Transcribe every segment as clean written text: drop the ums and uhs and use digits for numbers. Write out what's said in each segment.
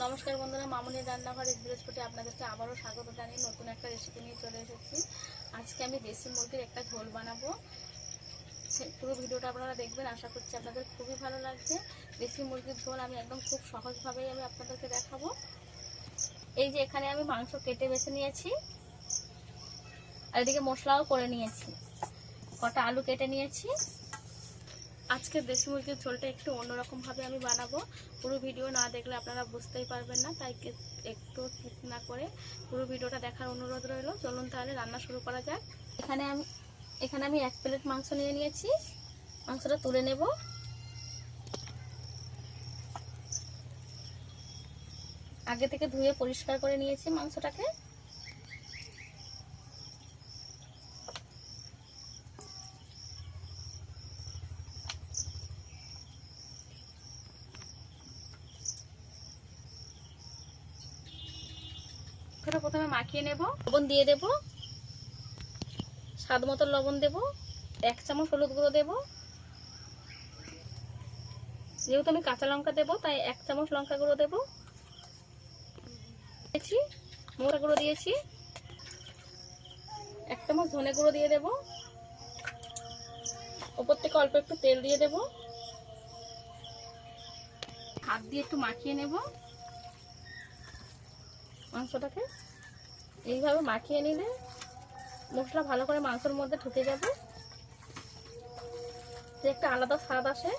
নমস্কার বন্ধুরা, মামুনির রান্নাঘরে বৃহস্পতি আপনাদেরকে আবারও স্বাগত জানিয়ে নতুন একটা রেসিপি নিয়ে চলে এসেছি। আজকে আমি দেশি মুরগির একটা ঝোল বানাবো। পুরো ভিডিওটা আপনারা দেখবেন, আশা করছি আপনাদের খুবই ভালো লাগবে। দেশি মুরগির ঝোল আমি একদম খুব সহজভাবেই আমি আপনাদেরকে দেখাবো। এই যে এখানে আমি মাংস কেটে বেছে নিয়েছি, আর এদিকে মশলাও করে নিয়েছি, কটা আলু কেটে নিয়েছি। আজকে দেশি মুরগির ঝোলটা একটু অন্যরকম ভাবে আমি বানাবো। পুরো ভিডিও না দেখলে আপনারা বুঝতেই পারবেন না, তাই একটু স্কিপ না করে পুরো ভিডিওটা দেখার অনুরোধ রইল। চলুন তাহলে রান্না শুরু করা যাক। এখানে আমি 1 প্লেট মাংস নিয়ে নিয়েছি। মাংসটা তুলে নেব। আগে থেকে ধুয়ে পরিষ্কার করে নিয়েছি মাংসটাকে। প্রথমে মাখিয়ে নেব। লবণ দিয়ে দেব, স্বাদ মতো লবণ দেব, 1 চামচ হলুদ গুঁড়ো দেব। যেহেতু আমি কাঁচা লঙ্কা দেব, তাই 1 চামচ লঙ্কা গুঁড়ো দেব। মশলা গুঁড়ো দিয়েছি, 1 চামচ ধনে গুঁড়ো দিয়ে দেব। উপর থেকে অল্প একটু তেল দিয়ে দেব। হাত দিয়ে একটু মাখিয়ে নেব মাংসটাকে। এইভাবে মাখিয়ে নিলে মশলা ভালো করে মাংসের মধ্যে ঢুকে যাবে, যে একটা আলাদা স্বাদ আসে।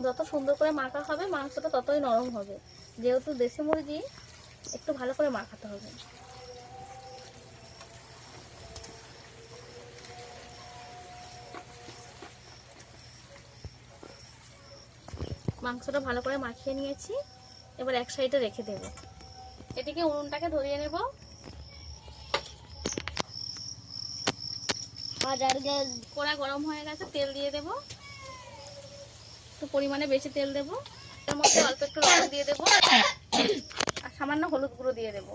যত সুন্দর করে মাখা হবে মাংসটা ততই নরম হবে। যেহেতু দেশি মুরগি, একটু ভালো করে মাখাতে হবে। মাংসটা ভালো করে মাখিয়ে নিয়েছি, এবার এক সাইডে রেখে দেব। এদিকে উনুনটাকে ধরিয়ে নেব। কড়া গরম হয়ে গেছে, তেল দিয়ে দেব। একটু পরিমাণে বেশি তেল দেব। এর মধ্যে অল্প একটু লবণ দিয়ে দেব, আর সামান্য হলুদ গুঁড়ো দিয়ে দেব।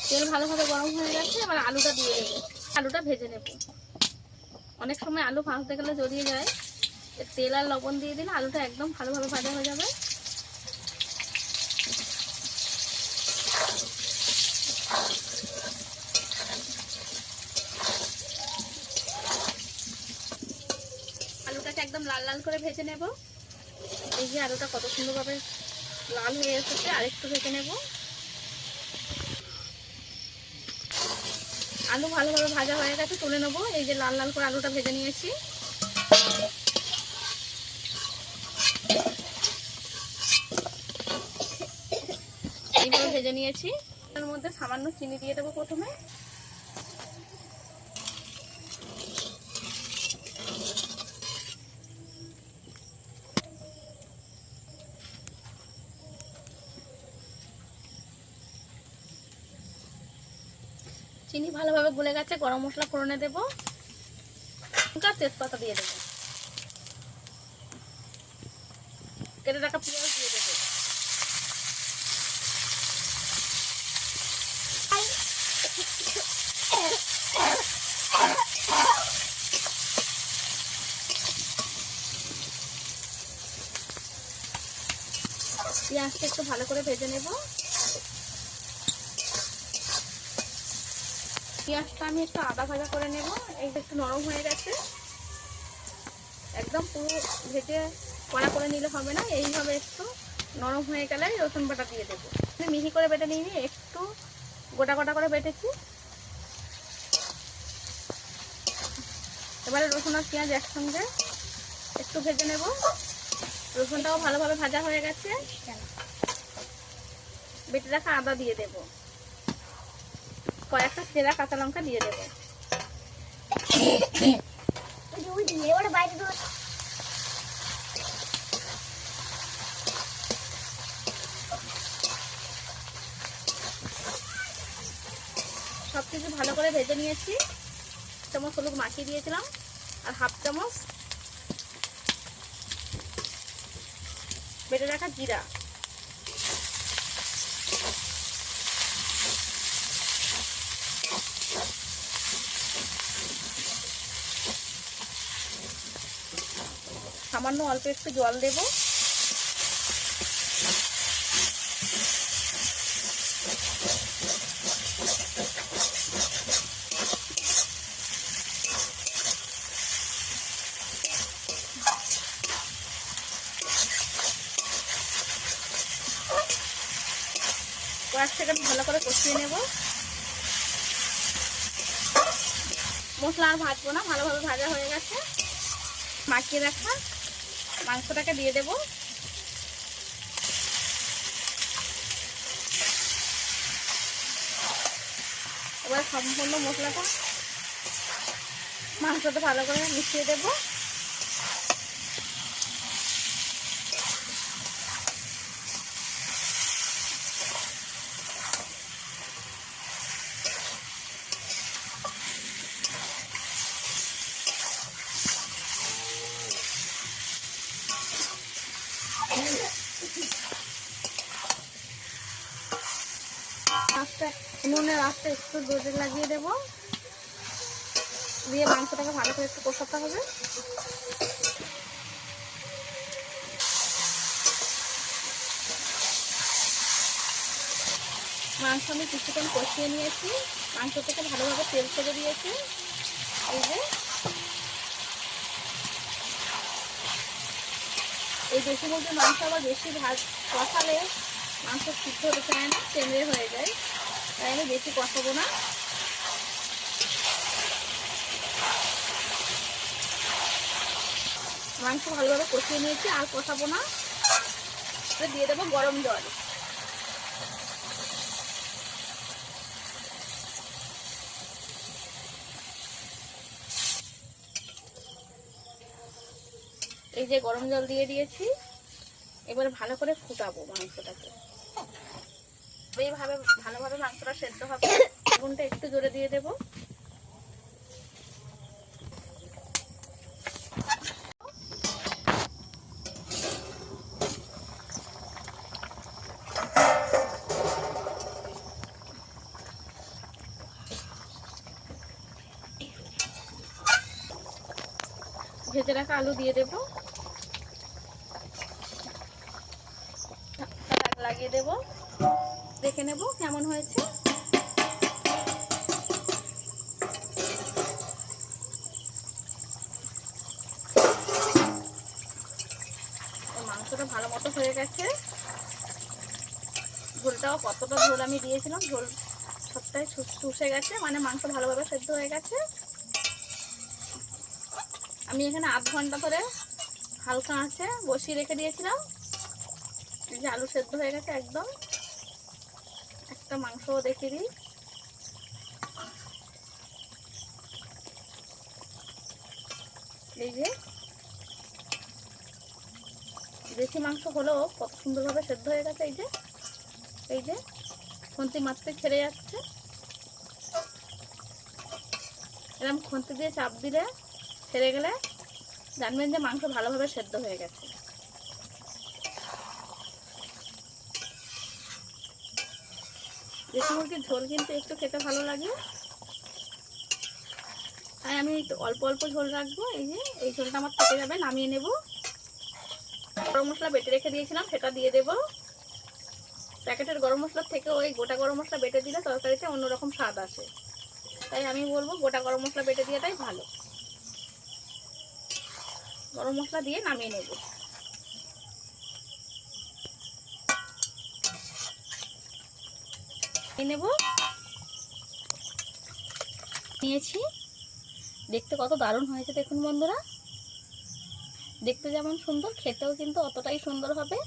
তেল ভালোভাবে গরম হয়ে গেছে, এবার আলুটা দিয়ে দেব। আলুটা ভেজে নেব। অনেক সময় আলু ভাজতে গেলে জড়িয়ে যায়, তেল আর লবণ দিয়ে দিলে আলুটা একদম ভালোভাবে ভাজা হয়ে যাবে। আলুটাকে একদম লাল লাল করে ভেজে নেব। এই যে আলুটা কত সুন্দরভাবে লাল হয়ে এসেছে, আরেকটু ভেজে নেব। আলু ভালোভাবে ভাজা হয়ে গেছে, তুলে নেব। এই যে লাল লাল করে আলুটা ভেজে নিয়েছি। এইভাবে ভেজে নিয়েছি। এর মধ্যে সামান্য চিনি দিয়ে দেবো প্রথমে। চিনি ভালোভাবে গলে গেছে, গরম মশলা ফোড়নে দেবো, তেজপাতা দিয়ে দেবো, কেটে রাখা পেঁয়াজ দিয়ে দেবো। পেঁয়াজটা একটু ভালো করে ভেজে নেব। পেঁয়াজটা আমি একটু আদা ভাজা করে নেব। এইটা একটু নরম হয়ে গেছে, একদম পুরো ভেজে কড়া করে নিলে হবে না। এইভাবে একটু নরম হয়ে গেলে রসুন বাটা দিয়ে দেবো। আমি মিহি করে বেটে নিয়ে একটু গোটা গোটা করে বেটেছি। এবারে রসুন আর পেঁয়াজ একসঙ্গে একটু ভেজে নেব। রসুনটাও ভালোভাবে ভাজা হয়ে গেছে, বেটে রাখা আদা দিয়ে দেব, কয়েকটা চেরা কাঁচা লঙ্কা দিয়ে দেব। সবকিছু ভালো করে ভেজে নিয়েছি। 1 চামচ হলুদ মাখিয়ে দিয়েছিলাম, আর 1/2 চামচ বেটে রাখা জিরা। সামান্য অল্প একটু জল দেব। কয়েক সেকেন্ড ভালো করে কষিয়ে নেব। মশলা আর ভাজবো না, ভালোভাবে ভাজা হয়ে গেছে। মাখিয়ে রাখা মাংসটাকে দিয়ে দেব। এবার সম্পূর্ণ মশলাটা মাংসটা ভালো করে মিশিয়ে দেব। নুনের আস্তে একটু জোরে লাগিয়ে দেব, দিয়ে মাংসটাকে ভালো করে একটু কষাতে হবে। মাংস আমি কিছুক্ষণ কষিয়ে নিয়েছি, মাংস থেকে ভালোভাবে তেল ছেড়ে দিয়েছি। এই দেশি মুরগির মাংস আবার বেশি কষালে মাংস সিদ্ধ হতে চায় না, তেমড়ে হয়ে যায়, তাই আমি বেশি কষাবো না। মাংস ভালোভাবে কষিয়ে নিয়েছি, আর কষাবো না। দিয়ে দেবো গরম জল। এই যে গরম জল দিয়ে দিয়েছি, এবার ভালো করে ফুটাবো মাংসটাকে। এইভাবে ভালোভাবে মাংসটা সেদ্ধ হবে। আগুনটা একটু জোরে দিয়ে দেব। ভেজে রাখা আলু দিয়ে দেব, লাগিয়ে দেব, দেখে নেব কেমন হয়েছে। মাংসটা ভালো মতো হয়ে গেছে। ঝোলটাও কতটা ঝোল আমি দিয়েছিলাম, ঝোল সবটাই চুষে গেছে, মানে মাংস ভালোভাবে সেদ্ধ হয়ে গেছে। আমি এখানে আধ ঘন্টা ধরে হালকা আঁচে বসিয়ে রেখে দিয়েছিলাম। এই যে আলু সেদ্ধ হয়ে গেছে একদম। একটা মাংসও দেখিয়ে দিই। এই যে দেশি মাংস হলেও কত সুন্দরভাবে সেদ্ধ হয়ে গেছে। এই যে খুন্তি মাত্রে ছেড়ে যাচ্ছে। এরকম খুন্তি দিয়ে চাপ দিলে ছেড়ে গেলে জানবেন যে মাংস ভালোভাবে সেদ্ধ হয়ে গেছে। দেশি মুরগির ঝোল কিন্তু একটু খেতে ভালো লাগে, তাই আমি অল্প অল্প ঝোল রাখবো। এই যে এই ঝোলটা আমার থেকে যাবে, নামিয়ে নেব। গরম মশলা বেটে রেখে দিয়েছিলাম, সেটা দিয়ে দেব। প্যাকেটের গরম মশলার থেকে ওই গোটা গরম মশলা বেটে দিলে তরকারিতে অন্যরকম স্বাদ আসে, তাই আমি বলবো গোটা গরম মশলা বেটে দেওয়াটাই ভালো। গরম মশলা দিয়ে নামিয়ে নেব। নিয়েছি, দেখতে কত দারুণ হয়েছে দেখুন বন্ধুরা। দেখতে যেমন সুন্দর, খেতেও কিন্তু অতটাই সুন্দর হবে।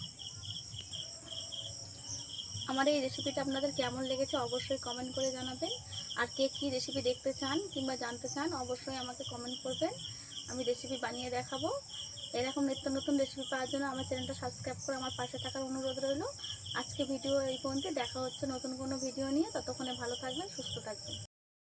আমার এই রেসিপিটা আপনাদের কেমন লেগেছে অবশ্যই কমেন্ট করে জানাবেন। আর কে কী রেসিপি দেখতে চান কিংবা জানতে চান অবশ্যই আমাকে কমেন্ট করবেন, আমি রেসিপি বানিয়ে দেখাবো। এরকম নিত্য নতুন রেসিপি পাওয়ার জন্য আমার চ্যানেলটা সাবস্ক্রাইব করে আমার পাশে থাকার অনুরোধ রইল। আজকে ভিডিও এই পর্যন্ত, দেখা হচ্ছে নতুন কোনো ভিডিও নিয়ে। ততক্ষণে ভালো থাকবেন, সুস্থ থাকবেন।